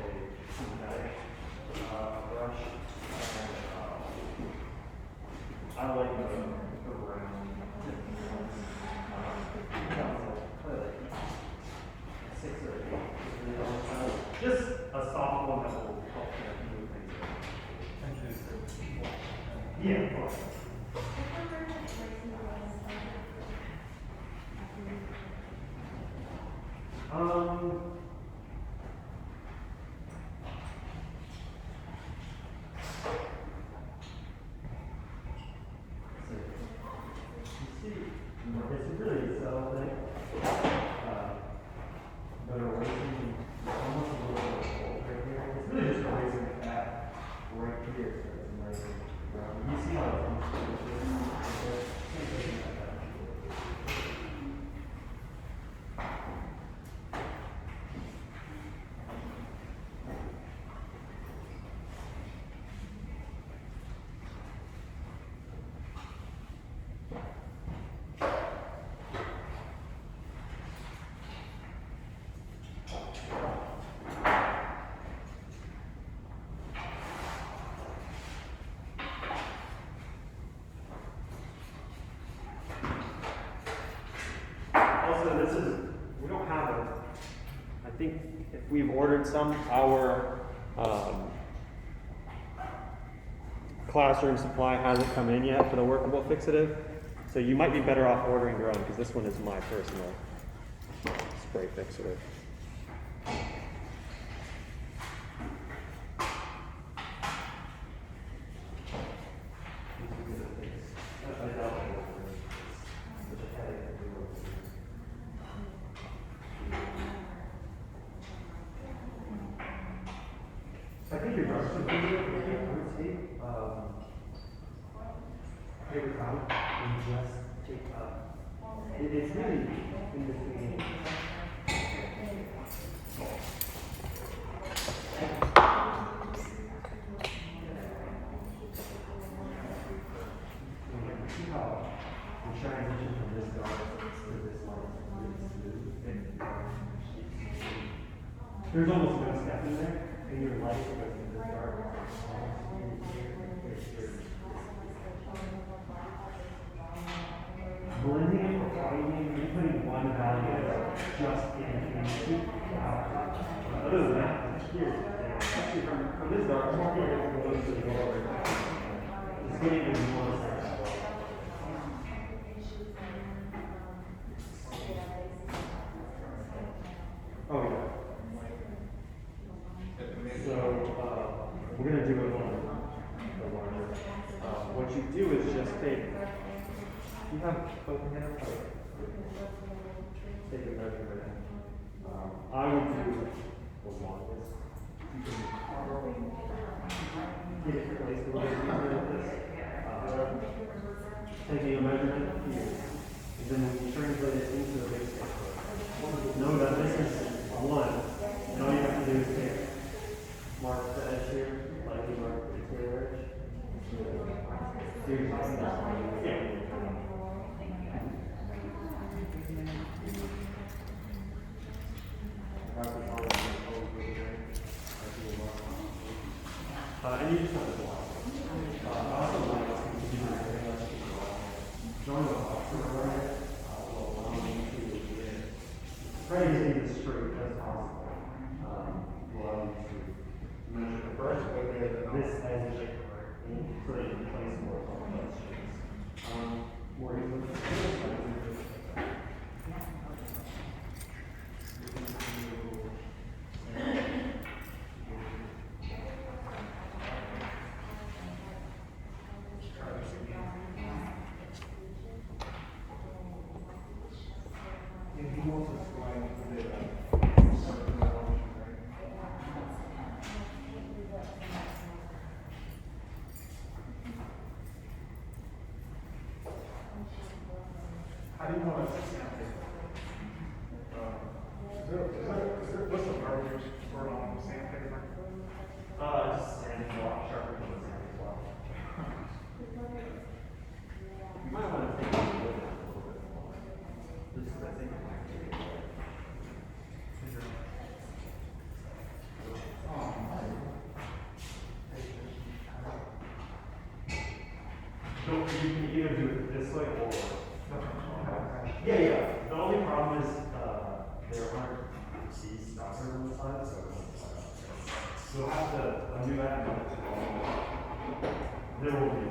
Speaker 1: synthetic brush. And I like the round. Probably like 6 or 8. Just a soft one that will help
Speaker 2: Yeah, of course. You see, it's really subtle thing. But erasing almost a little bit of gold right here. It's really just erasing the fat right here, so it's nice and brown. You see how it comes through? Also, this is, we don't have a, I think if we've ordered some, our classroom supply hasn't come in yet for the workable fixative. So you might be better off ordering your own because this one is my personal spray fixative. I think your brush should be good. I would take paper towel and just take it's really in between. See how the transition from this dark to this light is really smooth. There's almost no step in there. And your light goes into the dark. Blending it or whitening, you're putting one value just in other than that, here, actually from this dark, here, it goes to the door. It's getting even more sense. Oh, yeah. So, we're going to do it on the larger. What you do is just take, you have open hand, take a measurement. I would do the longest. You can get it placed a little bit easier with this. Taking a measurement here, and then when you translate it into the base case, know that this is one, and all you have to do is take mark the edge here, lightly mark the tail edge. So you're talking about, yeah. And you just have to block. I also like to continue to join the box will allow me to try to get as straight as possible. Will allow you to measure the brush, but this edge so that you can place more complex shapes. More easily.
Speaker 3: How do you know it's something? What's the verbiage for on sandpaper?
Speaker 2: Just sand block, sharper than sand block. You might want to take a little bit more. Just because I think it might be. So you can either do it this way or. Yeah. The only problem is there aren't these stoppers on the side, so you'll have to undo that and put it all. There will be.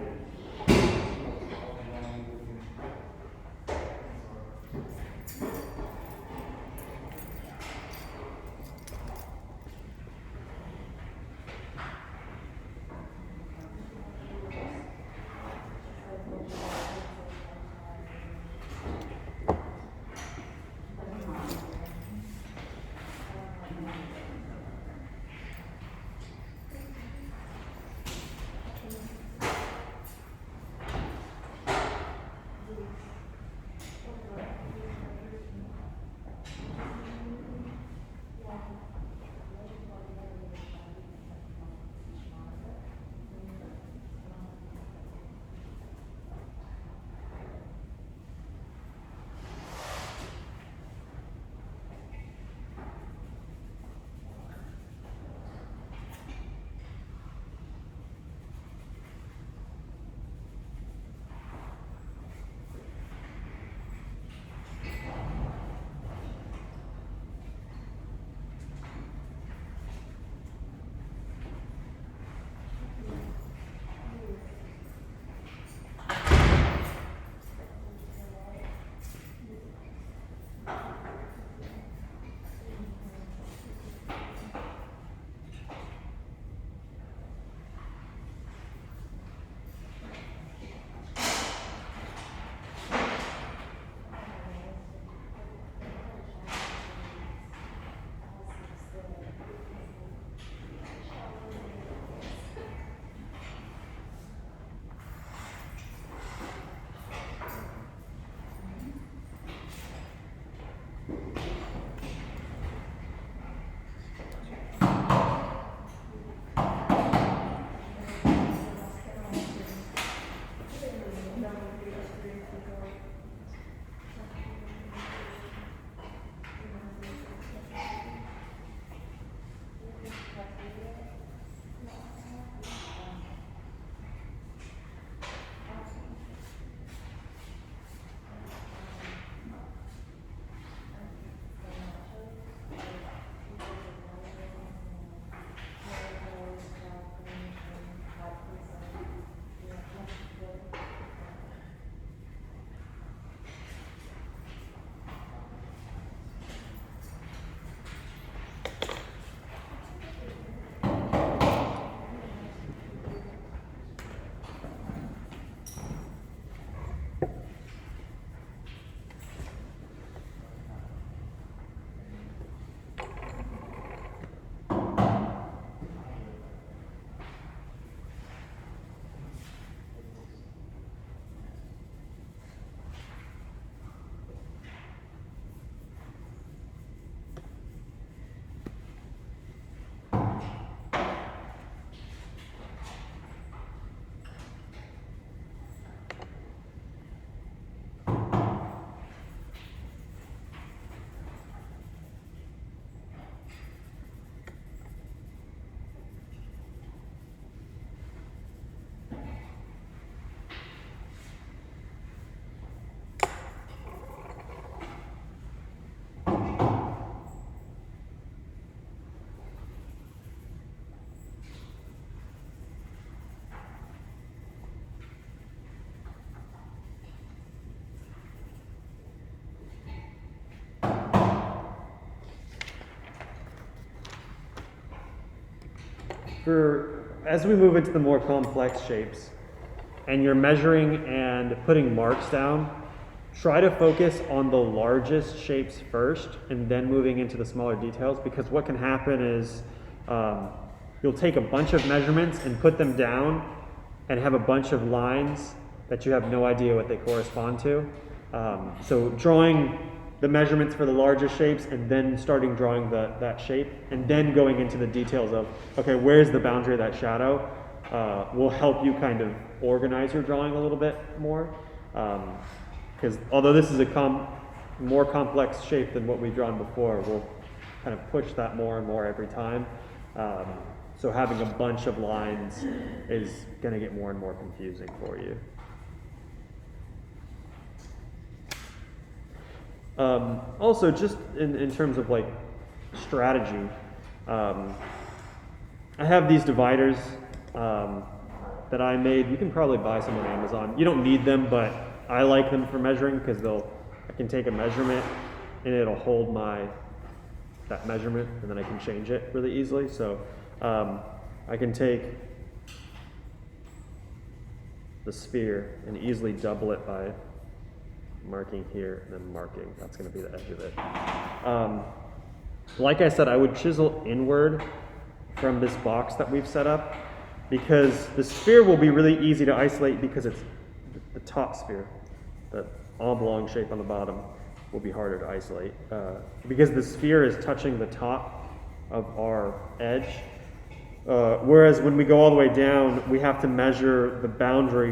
Speaker 1: as we move into the more complex shapes, and you're measuring and putting marks down, try to focus on the largest shapes first and then moving into the smaller details, because what can happen is you'll take a bunch of measurements and put them down and have a bunch of lines that you have no idea what they correspond to. So drawing the measurements for the largest shapes and then starting drawing that shape and then going into the details of, okay, where's the boundary of that shadow, will help you kind of organize your drawing a little bit more. Because although this is a more complex shape than what we've drawn before, we'll kind of push that more and more every time. So having a bunch of lines is going to get more and more confusing for you. Also, just in terms of like strategy, I have these dividers that I made. You can probably buy some on Amazon. You don't need them, but I like them for measuring because I can take a measurement and it'll hold that measurement, and then I can change it really easily. So I can take the sphere and easily double it by marking here and then marking. That's going to be the edge of it. Like I said, I would chisel inward from this box that we've set up, because the sphere will be really easy to isolate because it's the top sphere. The oblong shape on the bottom will be harder to isolate because the sphere is touching the top of our edge. Whereas when we go all the way down, we have to measure the boundary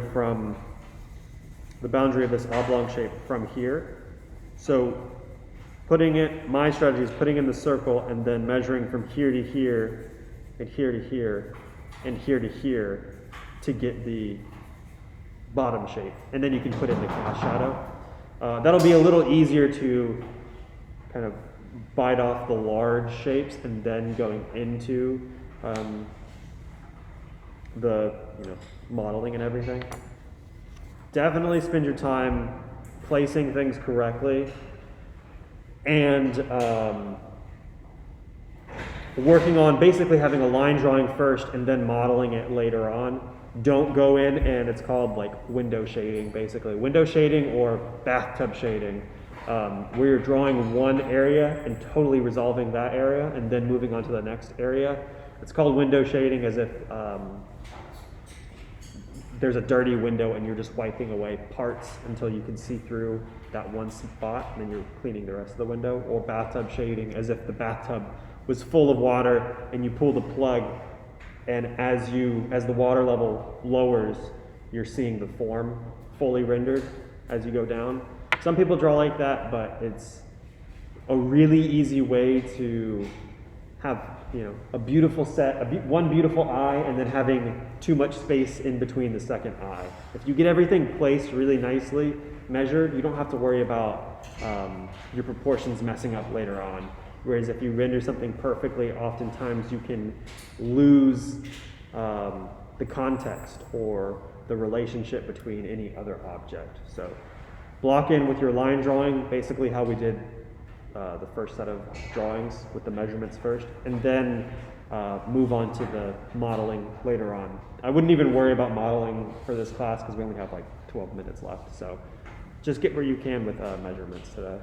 Speaker 1: of this oblong shape from here. So my strategy is putting in the circle and then measuring from here to here and here to here and here to here to get the bottom shape. And then you can put in the cast shadow. That'll be a little easier to kind of bite off the large shapes and then going into the modeling and everything. Definitely spend your time placing things correctly and working on basically having a line drawing first and then modeling it later on. Don't go in and it's called like window shading, basically. Window shading or bathtub shading, where you're drawing one area and totally resolving that area and then moving on to the next area. It's called window shading, as if there's a dirty window and you're just wiping away parts until you can see through that one spot, and then you're cleaning the rest of the window. Or bathtub shading, as if the bathtub was full of water and you pull the plug, and as the water level lowers, you're seeing the form fully rendered as you go down. Some people draw like that, but it's a really easy way to have a beautiful one beautiful eye, and then having too much space in between the second eye. If you get everything placed really nicely, measured, you don't have to worry about your proportions messing up later on. Whereas if you render something perfectly, oftentimes you can lose the context or the relationship between any other object. So block in with your line drawing, basically how we did the first set of drawings with the measurements first, and then move on to the modeling later on. I wouldn't even worry about modeling for this class because we only have like 12 minutes left. So just get where you can with measurements today.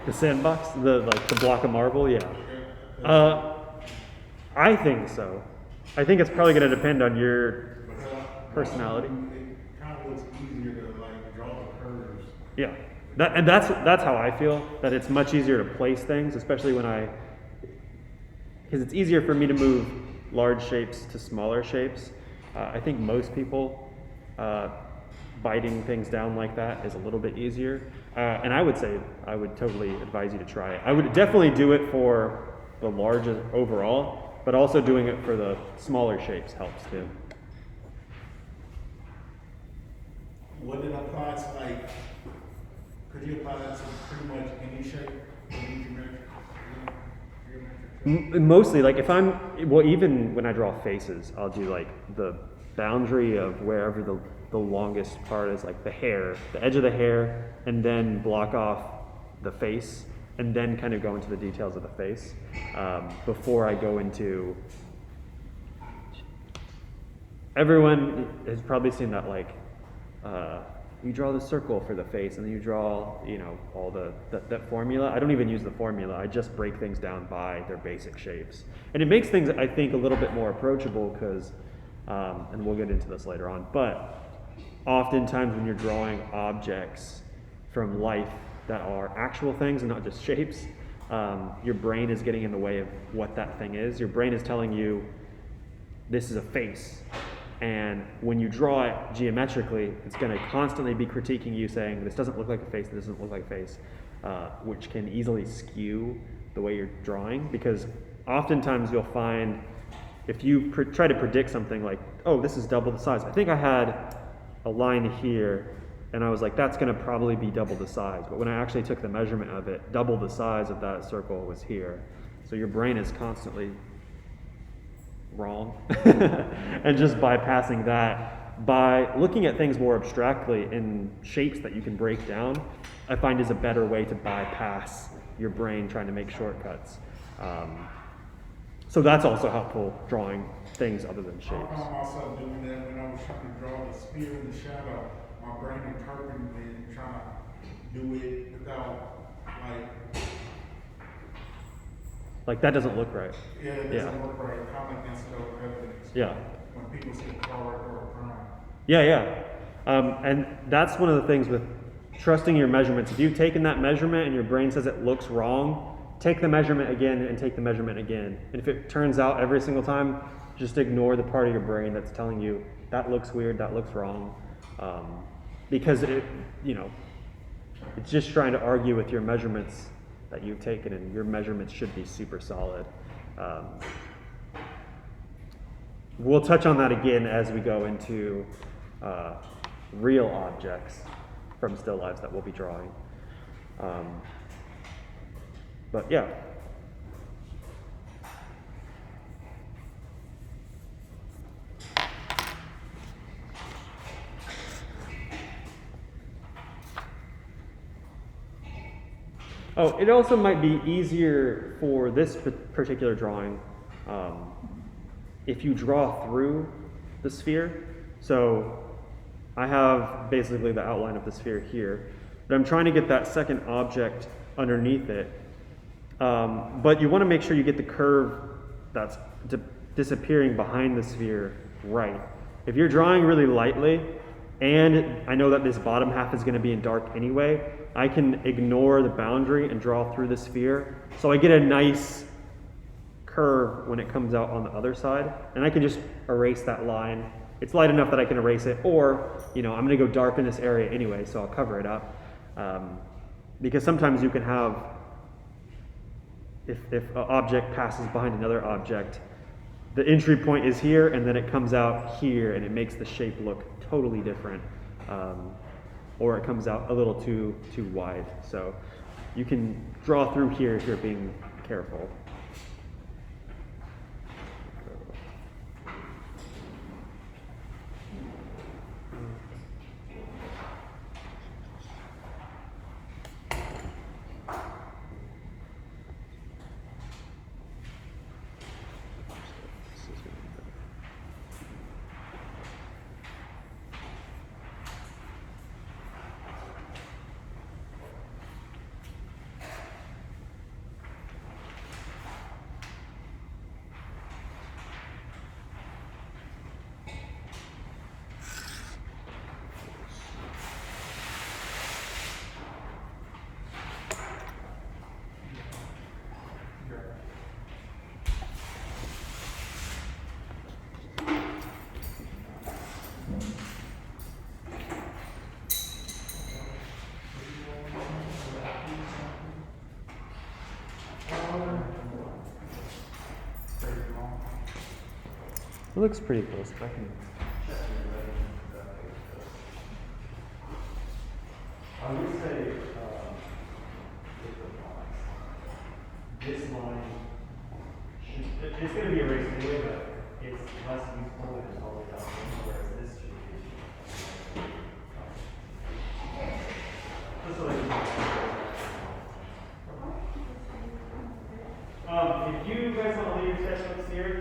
Speaker 1: The sandbox, the block of marble, yeah. I think so. I think it's probably going to depend on your personality.
Speaker 3: It kind of looks easier to like draw the curves.
Speaker 1: Yeah, that's how I feel. That it's much easier to place things, especially because it's easier for me to move large shapes to smaller shapes. I think most people biting things down like that is a little bit easier. And I would say I would totally advise you to try it. I would definitely do it for the large overall, but also doing it for the smaller shapes helps too.
Speaker 3: Would it apply to like, could you apply that to pretty much any shape, any geometric shape?
Speaker 1: Mostly, like if even when I draw faces, I'll do like the boundary of wherever the longest part is, like the hair, the edge of the hair, and then block off the face, and then kind of go into the details of the face before I go into. Everyone has probably seen that, like you draw the circle for the face, and then you draw, all that formula. I don't even use the formula. I just break things down by their basic shapes, and it makes things, I think, a little bit more approachable because, and we'll get into this later on, but oftentimes when you're drawing objects from life that are actual things and not just shapes, your brain is getting in the way of what that thing is. Your brain is telling you this is a face. And when you draw it geometrically, it's going to constantly be critiquing you, saying this doesn't look like a face, this doesn't look like a face, which can easily skew the way you're drawing. Because oftentimes you'll find if you try to predict something like, oh, this is double the size. I think I had a line here, and I was like, that's going to probably be double the size. But when I actually took the measurement of it, double the size of that circle was here. So your brain is constantly wrong. And just bypassing that, by looking at things more abstractly in shapes that you can break down, I find is a better way to bypass your brain trying to make shortcuts. So that's also helpful, drawing things other than
Speaker 3: I
Speaker 1: shapes.
Speaker 3: found myself doing that when I was trying to draw the spear in the shadow. My brain interpreted it and trying to do it without
Speaker 1: Like that doesn't look right.
Speaker 3: yeah, it doesn't look right. Kind of against the evidence.
Speaker 1: Yeah.
Speaker 3: When people see a car or a crime.
Speaker 1: Yeah. And that's one of the things with trusting your measurements. If you've taken that measurement and your brain says it looks wrong, take the measurement again and take the measurement again. And if it turns out every single time, just ignore the part of your brain that's telling you that looks weird, that looks wrong. Because it's just trying to argue with your measurements that you've taken, and your measurements should be super solid. We'll touch on that again as we go into real objects from still lifes that we'll be drawing. But yeah. Oh, it also might be easier for this particular drawing if you draw through the sphere. So I have basically the outline of the sphere here, but I'm trying to get that second object underneath it. But you want to make sure you get the curve that's disappearing behind the sphere right. If you're drawing really lightly, and I know that this bottom half is going to be in dark anyway, I can ignore the boundary and draw through the sphere. So I get a nice curve when it comes out on the other side, and I can just erase that line. It's light enough that I can erase it, or I'm going to go dark in this area anyway, so I'll cover it up. Because sometimes you can have, if an object passes behind another object, the entry point is here, and then it comes out here, and it makes the shape look totally different. Or it comes out a little too wide. So you can draw through here if you're being careful. It looks pretty close. I can
Speaker 2: check your ready. I would say, this line should, it's gonna be erased anyway, but it's less useful when it's all the way down, whereas this should be. Just so that you if you guys want to leave your sketchbooks here,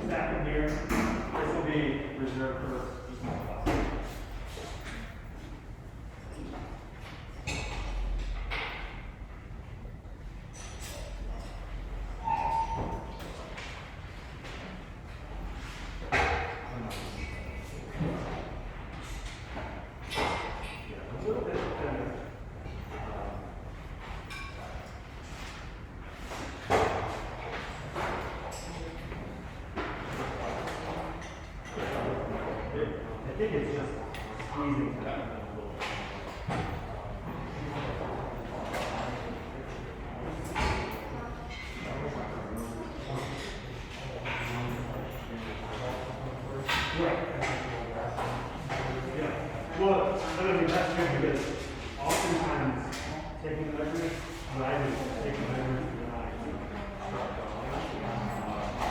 Speaker 2: stack them here. This will be reserved for just small classes. A little bit kind of, I think it's just squeezing that a little bit. Right. Yeah. Well, I mean, that's good because oftentimes taking the measurements, when I just take the measurements and then I start drawing,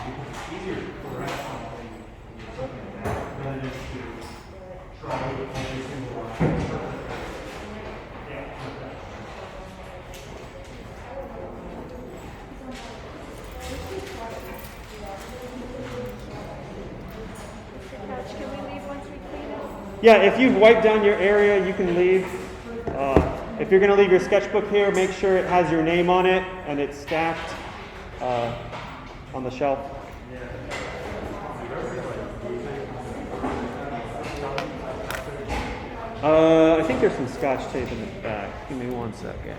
Speaker 2: because it's easier to correct something, something like that, than it is to try every single line. Yeah. Okay.
Speaker 4: Couch, can we leave once we clean it?
Speaker 1: Yeah, if you've wiped down your area, you can leave. If you're going to leave your sketchbook here, make sure it has your name on it and it's stacked on the shelf. I think there's some scotch tape in the back. Give me 1 second.